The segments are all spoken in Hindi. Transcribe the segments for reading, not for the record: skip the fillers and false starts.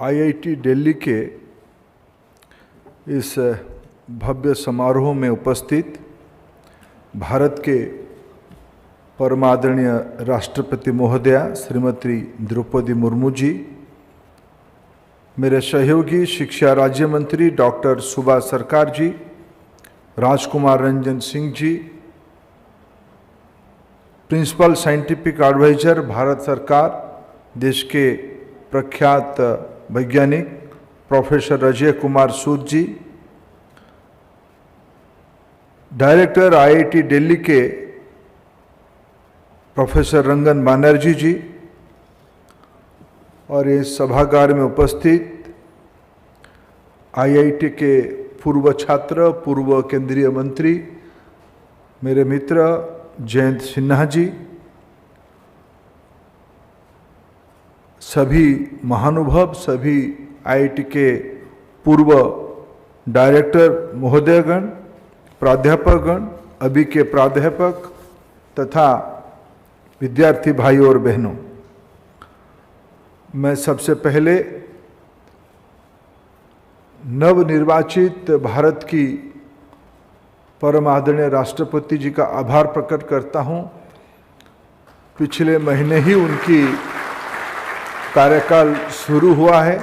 आईआईटी दिल्ली के इस भव्य समारोह में उपस्थित भारत के परमादरणीय राष्ट्रपति महोदया श्रीमती द्रौपदी मुर्मू जी, मेरे सहयोगी शिक्षा राज्य मंत्री डॉक्टर सुभा सरकार जी, राजकुमार Ranjan Singh ji, principal scientific adviser Bharat सरकार, देश के प्रख्यात वैज्ञानिक प्रोफेसर अजय कुमार सूद जी, डायरेक्टर आईआईटी दिल्ली के प्रोफेसर रंगन बनर्जी जी और इस सभागार में उपस्थित आईआईटी के पूर्व छात्र, पूर्व केंद्रीय मंत्री, मेरे मित्र जयंत सिन्हा जी, सभी महानुभव, सभी आईआईटी के पूर्व डायरेक्टर महोदयगण, प्राध्यापकगण, अभी के प्राध्यापक तथा विद्यार्थी भाई और बहनों, मैं सबसे पहले नवनिर्वाचित भारत की परम आदरणीय राष्ट्रपति जी का आभार प्रकट करता हूं। पिछले महीने ही उनकी कार्यकाल शुरू हुआ है।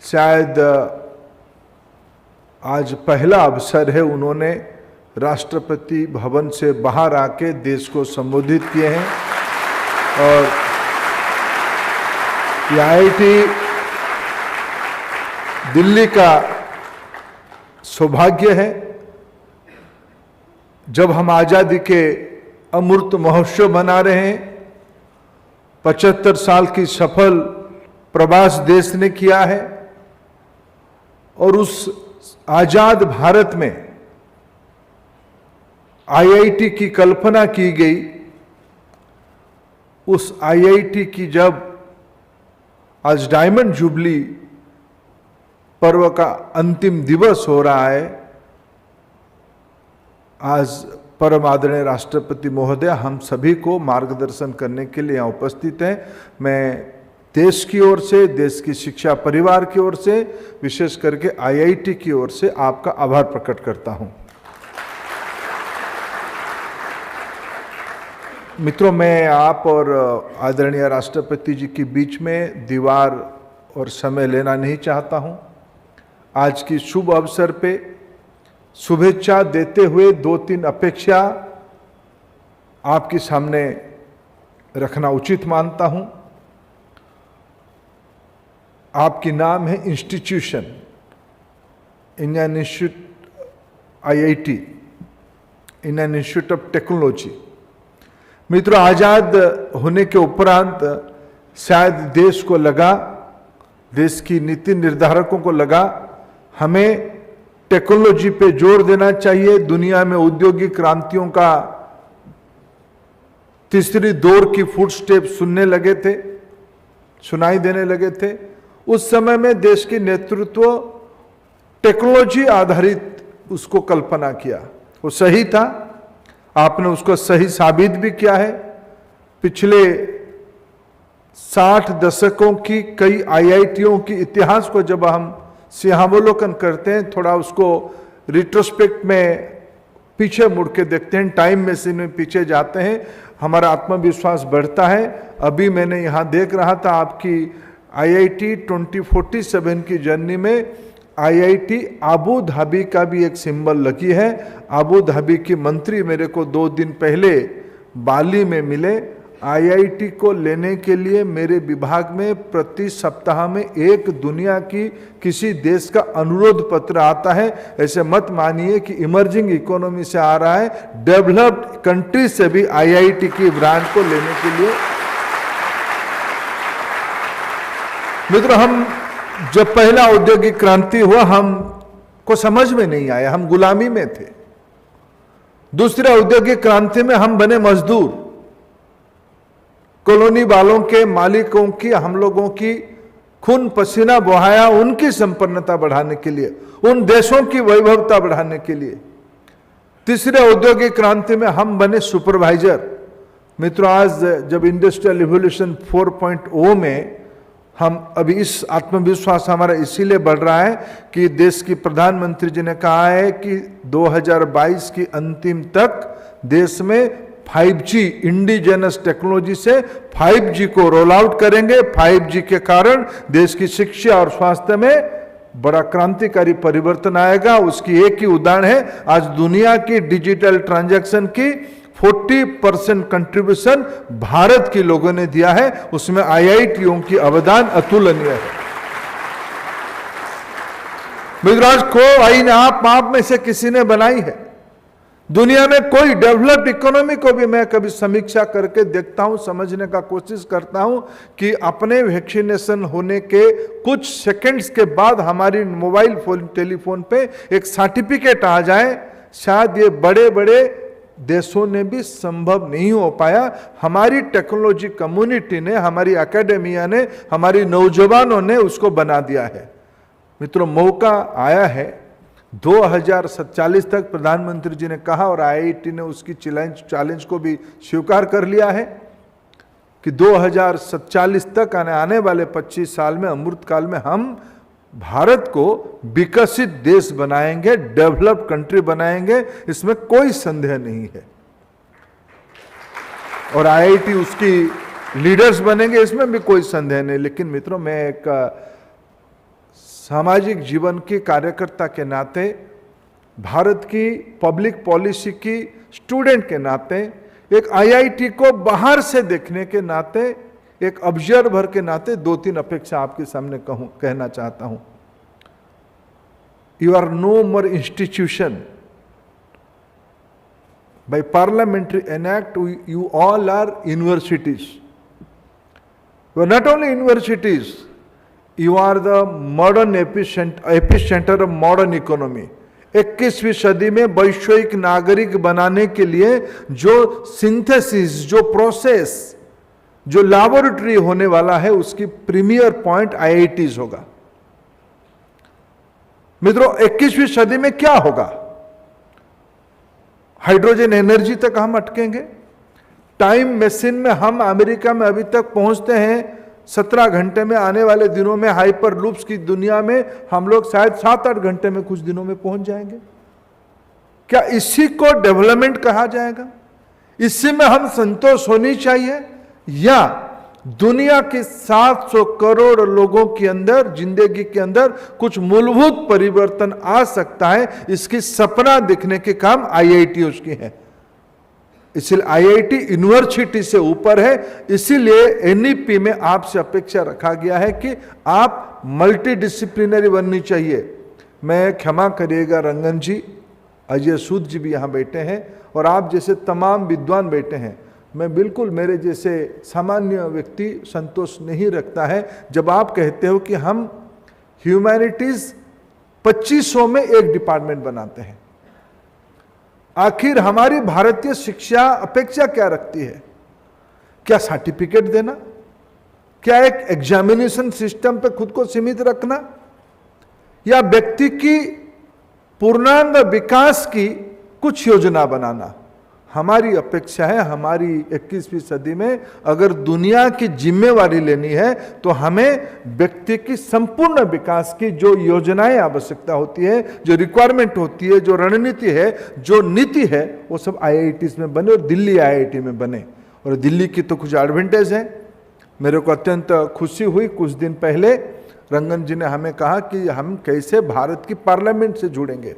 शायद आज पहला अवसर है उन्होंने राष्ट्रपति भवन से बाहर आके देश को संबोधित किए हैं और आईआईटी दिल्ली का सौभाग्य है जब हम आजादी के अमृत महोत्सव मना रहे हैं। 75 साल की सफल प्रवास देश ने किया है और उस आजाद भारत में आईआईटी की कल्पना की गई। उस आईआईटी की जब आज डायमंड जुबली पर्व का अंतिम दिवस हो रहा है, आज परम आदरणीय राष्ट्रपति महोदय हम सभी को मार्गदर्शन करने के लिए यहाँ उपस्थित हैं। मैं देश की ओर से, देश की शिक्षा परिवार की ओर से, विशेष करके आईआईटी की ओर से आपका आभार प्रकट करता हूँ। मित्रों, मैं आप और आदरणीय राष्ट्रपति जी के बीच में दीवार और समय लेना नहीं चाहता हूँ। आज की शुभ अवसर पे शुभेच्छा देते हुए 2-3 अपेक्षा आपके सामने रखना उचित मानता हूं। आपकी नाम है institution, Indian institute IIT, Indian institute of technology. मित्रों, आजाद होने के उपरांत शायद देश को लगा, देश की नीति निर्धारकों को लगा, हमें टेक्नोलॉजी पे जोर देना चाहिए। दुनिया में औद्योगिक क्रांतियों का तीसरी दौर की फुटस्टेप सुनाई देने लगे थे। उस समय में देश की नेतृत्व टेक्नोलॉजी आधारित उसको कल्पना किया, वो सही था। आपने उसको सही साबित भी किया है। पिछले 60 दशकों की कई आईआईटीओं की इतिहास को जब हम सिंहावलोकन करते हैं, थोड़ा उसको रिट्रोस्पेक्ट में पीछे मुड़ के देखते हैं, टाइम मशीन में पीछे जाते हैं, हमारा आत्मविश्वास बढ़ता है। अभी मैंने यहाँ देख रहा था आपकी आईआईटी 2047 की जर्नी में आईआईटी आबू धाबी का भी एक सिंबल लगी है। आबू धाबी की मंत्री मेरे को 2 दिन पहले बाली में मिले। आईआईटी को लेने के लिए मेरे विभाग में प्रति सप्ताह में एक दुनिया की किसी देश का अनुरोध पत्र आता है। ऐसे मत मानिए कि इमर्जिंग इकोनॉमी से आ रहा है, डेवलप्ड कंट्री से भी आईआईटी की ब्रांड को लेने के लिए। मित्रों, हम जब पहला औद्योगिक क्रांति हुआ हमको समझ में नहीं आया, हम गुलामी में थे। दूसरे औद्योगिक क्रांति में हम बने मजदूर। कॉलोनी वालों के मालिकों की, हम लोगों की खून पसीना बहाया उनकी संपन्नता बढ़ाने के लिए, उन देशों की वैभवता बढ़ाने के लिए। तीसरे औद्योगिक क्रांति में हम बने सुपरवाइजर। मित्रों, आज जब इंडस्ट्रियल रिवॉल्यूशन 4.0 में हम अभी इस आत्मविश्वास हमारा इसीलिए बढ़ रहा है कि देश की प्रधानमंत्री जी ने कहा है कि 2022 की अंतिम तक देश में 5G इंडिजिनस टेक्नोलॉजी से 5G को रोल आउट करेंगे। 5G के कारण देश की शिक्षा और स्वास्थ्य में बड़ा क्रांतिकारी परिवर्तन आएगा। उसकी एक ही उदाहरण है, आज दुनिया की डिजिटल ट्रांजैक्शन की 40% कंट्रीब्यूशन भारत के लोगों ने दिया है, उसमें IITों की अवदान अतुलनीय है। मित्राज को आईने आप में से किसी ने बनाई है। दुनिया में कोई डेवलप्ड इकोनॉमी को भी मैं कभी समीक्षा करके देखता हूं, समझने का कोशिश करता हूं कि अपने वैक्सीनेशन होने के कुछ सेकंड्स के बाद हमारी मोबाइल फोन टेलीफोन पे एक सर्टिफिकेट आ जाए, शायद ये बड़े बड़े देशों ने भी संभव नहीं हो पाया। हमारी टेक्नोलॉजी कम्युनिटी ने, हमारी एकेडमिया ने, हमारी नौजवानों ने उसको बना दिया है। मित्रों, मौका आया है 2047 तक, प्रधानमंत्री जी ने कहा और IIT ने उसकी चैलेंज को भी स्वीकार कर लिया है कि 2047 तक आने वाले 25 साल में, अमृत काल में, हम भारत को विकसित देश बनाएंगे, डेवलप्ड कंट्री बनाएंगे, इसमें कोई संदेह नहीं है। और IIT उसकी लीडर्स बनेंगे, इसमें भी कोई संदेह नहीं। लेकिन मित्रों, मैं एक सामाजिक जीवन के कार्यकर्ता के नाते, भारत की पब्लिक पॉलिसी की स्टूडेंट के नाते, एक IIT को बाहर से देखने के नाते, एक ऑब्जर्वर के नाते 2-3 अपेक्षा आपके सामने कहना चाहता हूं। You are no more institution, by parliamentary enact you all are universities. You are not only universities, you are the modern epicentre of modern economy. 21वीं सदी में वैश्विक नागरिक बनाने के लिए जो सिंथेसिस, जो प्रोसेस, जो लैबोरेटरी होने वाला है, उसकी प्रीमियर पॉइंट IITs होगा। मित्रों, 21वीं सदी में क्या होगा? हाइड्रोजन एनर्जी तक हम अटकेंगे? टाइम मशीन में हम अमेरिका में अभी तक पहुंचते हैं 17 घंटे में, आने वाले दिनों में हाइपर लूप्स की दुनिया में हम लोग शायद 7-8 घंटे में कुछ दिनों में पहुंच जाएंगे। क्या इसी को डेवलपमेंट कहा जाएगा? इसी में हम संतोष होनी चाहिए? या दुनिया के 700 करोड़ लोगों के अंदर, जिंदगी के अंदर कुछ मूलभूत परिवर्तन आ सकता है, इसकी सपना दिखने के काम IIT की है। इसलिए IIT यूनिवर्सिटी से ऊपर है। इसीलिए NEP में आपसे अपेक्षा रखा गया है कि आप मल्टी डिसिप्लिनरी बननी चाहिए। मैं, क्षमा करिएगा रंगन जी, अजय सूद जी भी यहाँ बैठे हैं और आप जैसे तमाम विद्वान बैठे हैं। मैं बिल्कुल, मेरे जैसे सामान्य व्यक्ति संतोष नहीं रखता है जब आप कहते हो कि हम ह्यूमैनिटीज 2500 में एक डिपार्टमेंट बनाते हैं। आखिर हमारी भारतीय शिक्षा अपेक्षा क्या रखती है? क्या सर्टिफिकेट देना? क्या एक एग्जामिनेशन सिस्टम पे खुद को सीमित रखना? या व्यक्ति की पूर्णांग विकास की कुछ योजना बनाना? हमारी अपेक्षा है, हमारी 21वीं सदी में अगर दुनिया की जिम्मेवारी लेनी है तो हमें व्यक्ति की संपूर्ण विकास की जो योजनाएं आवश्यकता होती है, जो रिक्वायरमेंट होती है, जो रणनीति है, जो नीति है, वो सब IITs में बने और दिल्ली IIT में बने। और दिल्ली की तो कुछ एडवांटेज है। मेरे को अत्यंत खुशी हुई, कुछ दिन पहले रंगन जी ने हमें कहा कि हम कैसे भारत की पार्लियामेंट से जुड़ेंगे।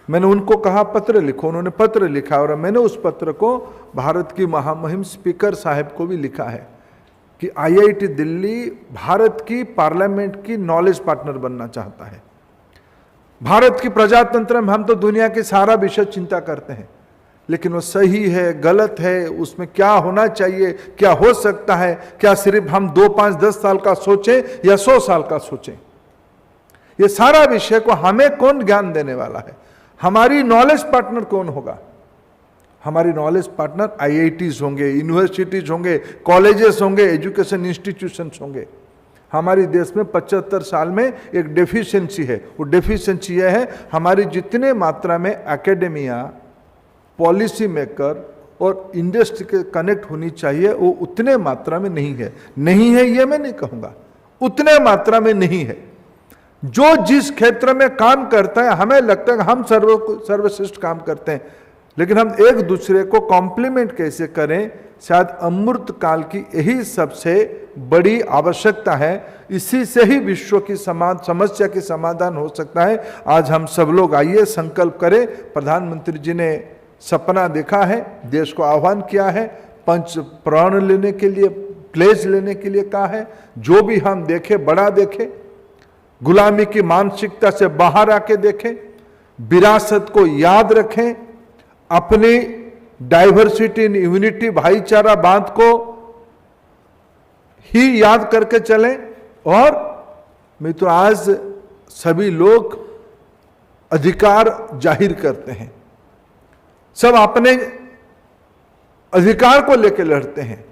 मैंने उनको कहा पत्र लिखो, उन्होंने पत्र लिखा और मैंने उस पत्र को भारत की महामहिम स्पीकर साहब को भी लिखा है कि IIT दिल्ली भारत की पार्लियामेंट की नॉलेज पार्टनर बनना चाहता है। भारत की प्रजातंत्र में हम तो दुनिया के सारा विषय चिंता करते हैं, लेकिन वो सही है, गलत है, उसमें क्या होना चाहिए, क्या हो सकता है, क्या सिर्फ हम 2, 5, 10 साल का सोचें या 100 साल का सोचें, ये सारा विषय को हमें कौन ज्ञान देने वाला है? हमारी नॉलेज पार्टनर कौन होगा? हमारी नॉलेज पार्टनर IITs होंगे, यूनिवर्सिटीज होंगे, कॉलेजेस होंगे, एजुकेशन इंस्टीट्यूशंस होंगे। हमारे देश में 75 साल में एक डेफिशिएंसी है। वो डेफिशिएंसी यह है, हमारी जितने मात्रा में एकेडमिया, पॉलिसी मेकर और इंडस्ट्री के कनेक्ट होनी चाहिए, वो उतने मात्रा में नहीं है। नहीं है ये मैं नहीं कहूँगा, उतने मात्रा में नहीं है। जो जिस क्षेत्र में काम करता है, हमें लगता है कि हम सर्वश्रेष्ठ काम करते हैं, लेकिन हम एक दूसरे को कॉम्प्लीमेंट कैसे करें, शायद अमृत काल की यही सबसे बड़ी आवश्यकता है। इसी से ही विश्व की समस्या की समाधान हो सकता है। आज हम सब लोग आइए संकल्प करें। प्रधानमंत्री जी ने सपना देखा है, देश को आह्वान किया है, 5 प्रण लेने के लिए, प्लेज लेने के लिए कहा है। जो भी हम देखें बड़ा देखें, गुलामी की मानसिकता से बाहर आके देखें, विरासत को याद रखें, अपनी डाइवर्सिटी इन यूनिटी भाईचारा बांध को ही याद करके चलें। और मित्रों, आज सभी लोग अधिकार जाहिर करते हैं, सब अपने अधिकार को लेकर लड़ते हैं।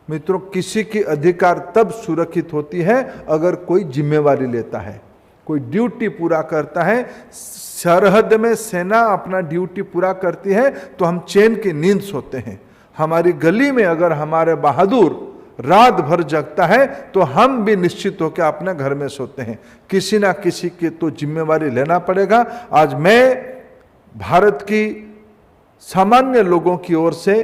मित्रों, किसी की अधिकार तब सुरक्षित होती है अगर कोई जिम्मेवारी लेता है, कोई ड्यूटी पूरा करता है। सरहद में सेना अपना ड्यूटी पूरा करती है तो हम चैन की नींद सोते हैं। हमारी गली में अगर हमारे बहादुर रात भर जगता है तो हम भी निश्चित होकर अपने घर में सोते हैं। किसी ना किसी की तो जिम्मेवारी लेना पड़ेगा। आज मैं भारत की सामान्य लोगों की ओर से,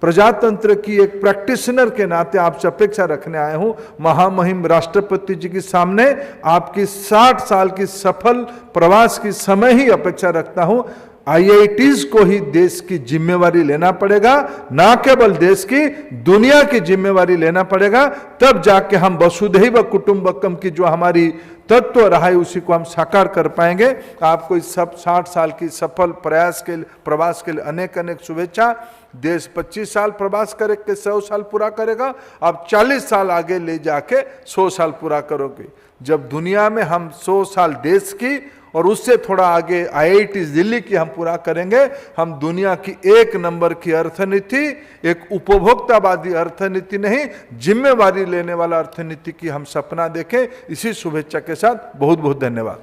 प्रजातंत्र की एक प्रैक्टिशनर के नाते आपसे अपेक्षा रखने आया हूं। महामहिम राष्ट्रपति जी के सामने आपकी 60 साल की सफल प्रवास की समय ही अपेक्षा रखता हूं। IITs को ही देश की जिम्मेवारी लेना पड़ेगा, ना केवल देश की, दुनिया की जिम्मेवारी लेना पड़ेगा। तब जाके हम वसुधैव कुटुंबकम की जो हमारी तत्व रहा है उसी को हम साकार कर पाएंगे। आपको इस सब 60 साल की सफल प्रवास के लिए अनेक अनेक शुभेच्छा। देश 25 साल प्रवास करके 100 साल पूरा करेगा, आप 40 साल आगे ले जाके 100 साल पूरा करोगे। जब दुनिया में हम 100 साल देश की और उससे थोड़ा आगे IIT दिल्ली की हम पूरा करेंगे, हम दुनिया की 1 नंबर की अर्थनीति, एक उपभोक्तावादी अर्थनीति नहीं, जिम्मेवारी लेने वाला अर्थनीति की हम सपना देखें। इसी शुभेच्छा के साथ बहुत बहुत धन्यवाद।